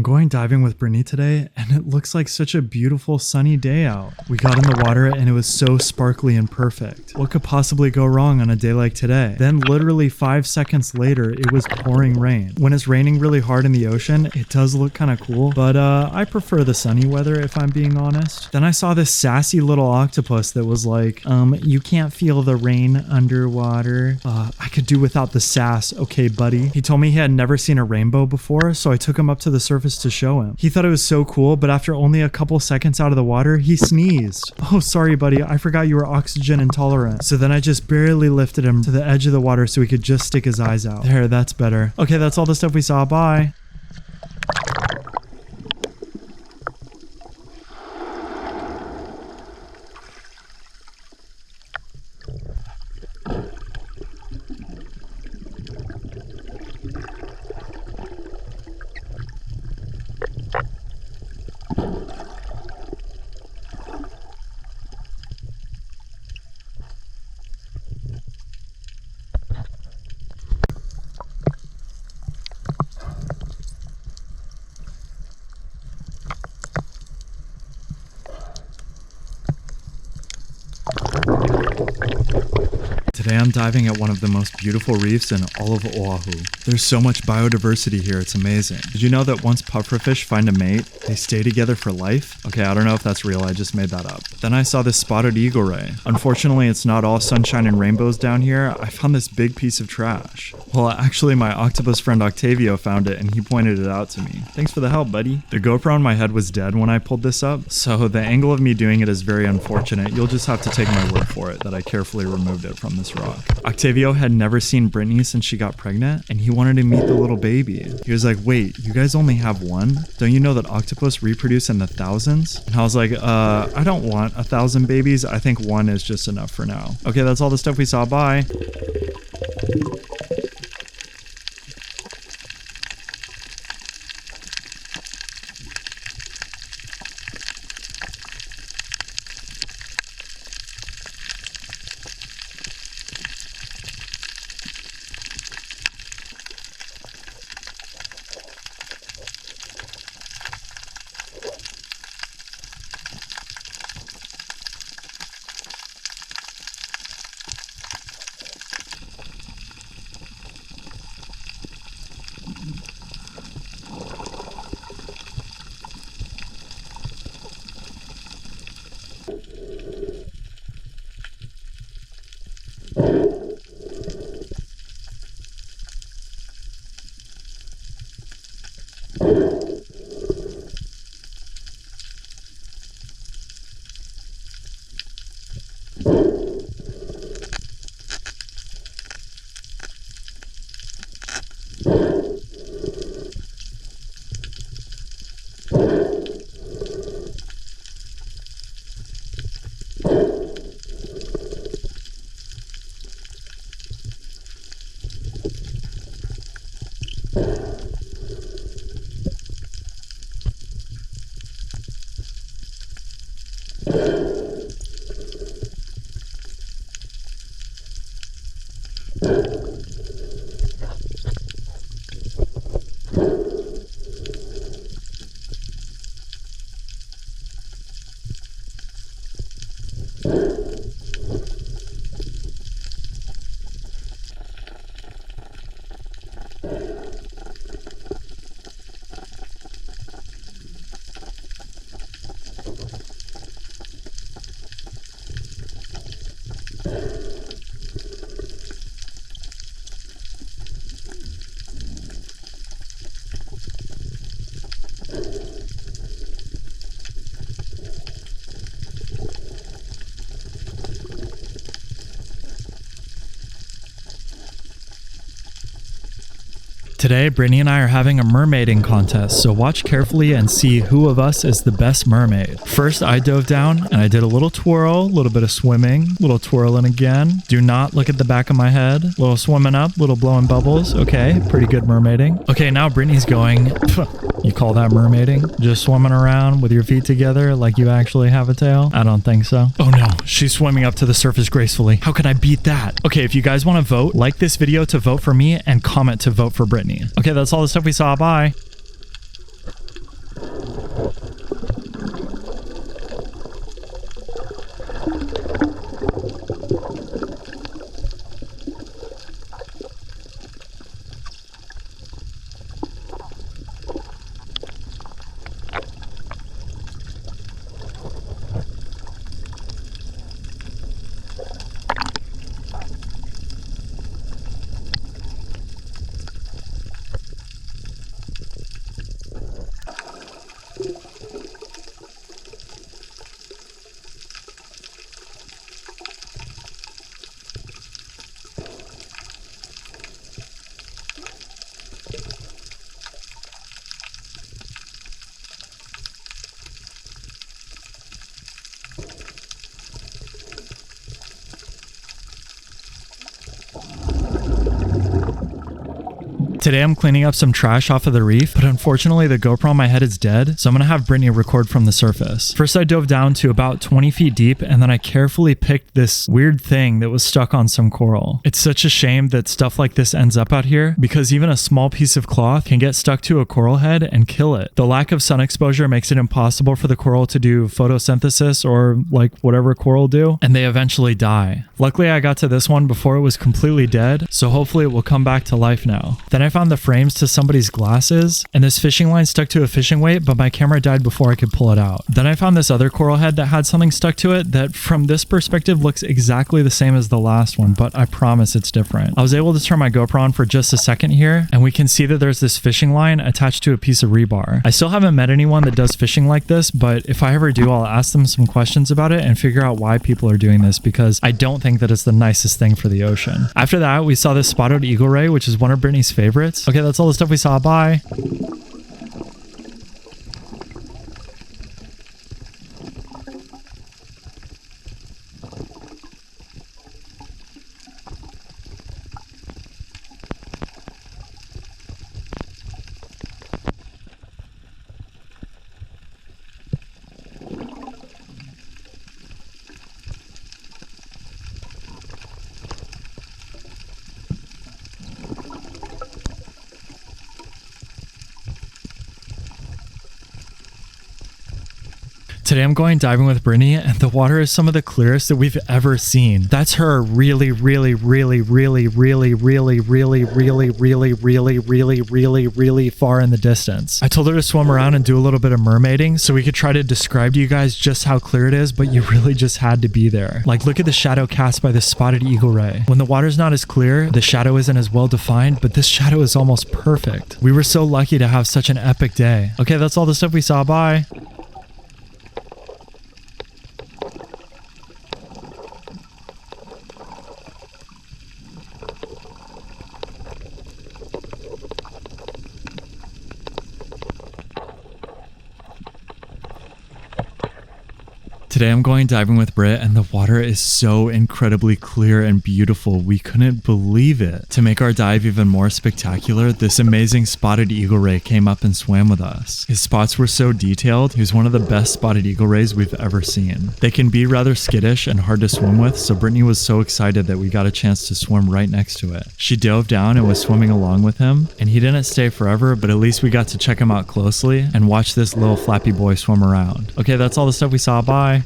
I'm going diving with Brittany today, and it looks like such a beautiful sunny day out. We got in the water and it was so sparkly and perfect. What could possibly go wrong on a day like today? Then literally 5 seconds later, it was pouring rain. When it's raining really hard in the ocean, it does look kind of cool, but I prefer the sunny weather if I'm being honest. Then I saw this sassy little octopus that was like, you can't feel the rain underwater. I could do without the sass, okay buddy. He told me he had never seen a rainbow before, so I took him up to the surface to show him. He thought it was so cool, but after only a couple seconds out of the water, he sneezed. Oh, sorry buddy, I forgot you were oxygen intolerant. So then I just barely lifted him to the edge of the water so he could just stick his eyes out. There, that's better. Okay, that's all the stuff we saw. Bye. Today I'm diving at one of the most beautiful reefs in all of Oahu. There's so much biodiversity here, it's amazing. Did you know that once pufferfish find a mate, they stay together for life? Okay, I don't know if that's real, I just made that up. Then I saw this spotted eagle ray. Unfortunately, it's not all sunshine and rainbows down here. I found this big piece of trash. Well, actually my octopus friend Octavio found it and he pointed it out to me. Thanks for the help, buddy. The GoPro on my head was dead when I pulled this up, so the angle of me doing it is very unfortunate. You'll just have to take my word for it that I carefully removed it from this rock. Octavio had never seen Brittany since she got pregnant, and he wanted to meet the little baby. He was like, wait, you guys only have one? Don't you know that octopus reproduce in the thousands? And I was like, I don't want 1,000 babies. I think one is just enough for now. Okay, that's all the stuff we saw. Bye. Today, Brittany and I are having a mermaiding contest, so watch carefully and see who of us is the best mermaid. First, I dove down and I did a little twirl, a little bit of swimming, little twirling again. Do not look at the back of my head. Little swimming up, little blowing bubbles. Okay, pretty good mermaiding. Okay, now Brittany's going, you call that mermaiding? Just swimming around with your feet together like you actually have a tail? I don't think so. Oh no, she's swimming up to the surface gracefully. How can I beat that? Okay, if you guys want to vote, like this video to vote for me and comment to vote for Brittany. Okay, that's all the stuff we saw. Bye. Today I'm cleaning up some trash off of the reef, but unfortunately the GoPro on my head is dead, so I'm gonna have Brittany record from the surface. First I dove down to about 20 feet deep, and then I carefully picked this weird thing that was stuck on some coral. It's such a shame that stuff like this ends up out here, because even a small piece of cloth can get stuck to a coral head and kill it. The lack of sun exposure makes it impossible for the coral to do photosynthesis or like whatever coral do, and they eventually die. Luckily I got to this one before it was completely dead, so hopefully it will come back to life now. Then I found the frames to somebody's glasses, and this fishing line stuck to a fishing weight, but my camera died before I could pull it out. Then I found this other coral head that had something stuck to it that from this perspective looks exactly the same as the last one, but I promise it's different. I was able to turn my GoPro on for just a second here, and we can see that there's this fishing line attached to a piece of rebar. I still haven't met anyone that does fishing like this, but if I ever do, I'll ask them some questions about it and figure out why people are doing this, because I don't think that it's the nicest thing for the ocean. After that, we saw this spotted eagle ray, which is one of Brittany's favorites. Okay, that's all the stuff we saw. Bye. Today I'm going diving with Brittany, and the water is some of the clearest that we've ever seen. That's her really far in the distance. I told her to swim around and do a little bit of mermaiding so we could try to describe to you guys just how clear it is, but you really just had to be there. Like, look at the shadow cast by this spotted eagle ray. When the water's not as clear, the shadow isn't as well defined, but this shadow is almost perfect. We were so lucky to have such an epic day. Okay, that's all the stuff we saw. Bye. Today I'm going diving with Britt, and the water is so incredibly clear and beautiful. We couldn't believe it. To make our dive even more spectacular, this amazing spotted eagle ray came up and swam with us. His spots were so detailed. He was one of the best spotted eagle rays we've ever seen. They can be rather skittish and hard to swim with, so Brittany was so excited that we got a chance to swim right next to it. She dove down and was swimming along with him, and he didn't stay forever, but at least we got to check him out closely and watch this little flappy boy swim around. Okay, that's all the stuff we saw. Bye.